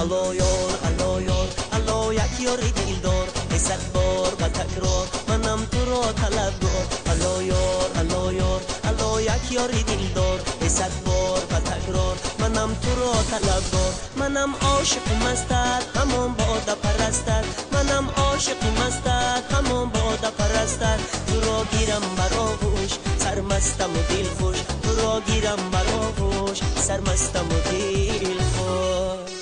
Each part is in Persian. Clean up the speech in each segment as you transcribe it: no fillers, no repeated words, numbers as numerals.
الو یار الو یک یاری دلدار، صد بار به تکرار منم تو را طلبگار. الو یار الو یک یاری دلدار، صد بار به تکرار منم تو را طلبگار. منم عاشق مستت همان باده پرستت، منم عاشق مستت همان باده پرستت. تو را گیرم برآغوش سرمستم و دل خوش، تو را گیرم برآغوش سرمستم و دل خوش.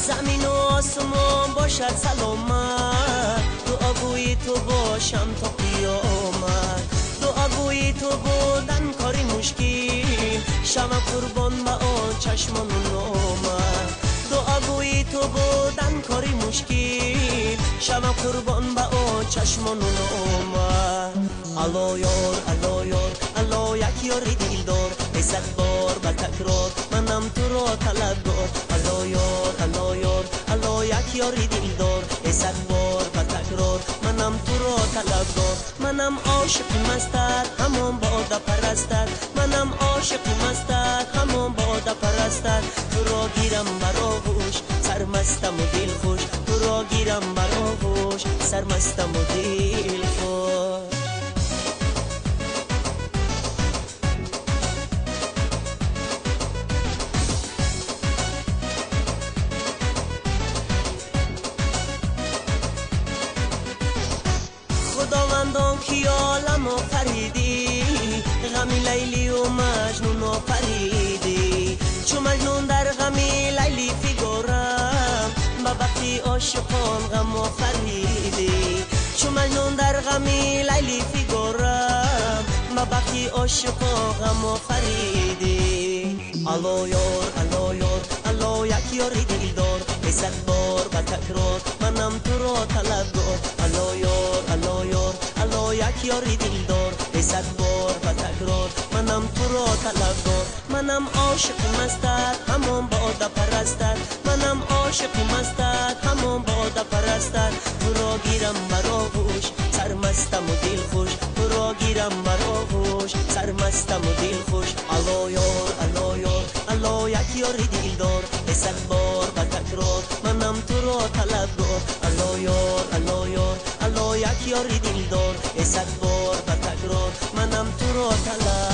زمین و آسمان باشد سلامت، دعاگوی تو باشم تا قیامت. دعاگوی تو بودن کاری مشکل، شم قربان به آن چشمان و نامت. دعاگوی تو بودن کاری مشکل، شم قربان به آن چشمان و نامت. الو یار الو یک یاری دلدار، صد بار به تکرار منم تو را طلبگار. الو یار الو یک یاری دلدار، صد بار به تکرار منم تو را طلبگار. منم عاشق مستت همان باده پرستت، منم عاشق مستت همان باده پرستت. تو را گیرم برآغوش سرمستم و دل خوش، تو را گیرم برآغوش سرمستم و دل خوش. خداوندان کی عالم آفریدی، غم لیلی و مجنون آفریدی. چو مجنون در غم لیلی فگارم، به وقتی عاشقان غم آفریدی. چو مجنون در غم لیلی فگارم، به وقتی عاشقان غم آفریدی. الو یار الو یک یاری دلدار، صد بار به تکرار منم تو را طلبگار. الو یار الو یک یاری دلدار، صد بار به تکرار منم تو را طلبگار. منم عاشق مستت همان باده پرستت، منم عاشق مستت همان باده پرستت. تو را گیرم برآغوش سرمستم و دل خوش، تو را گیرم برآغوش سرمستم و دل خوش. الو یار الو یک یاری دلدار، صد بار به تکرار منم تو را طلبگار. الو یار الو یک یاری دلدار، صد بار به تکرار منم تو را طلبگار.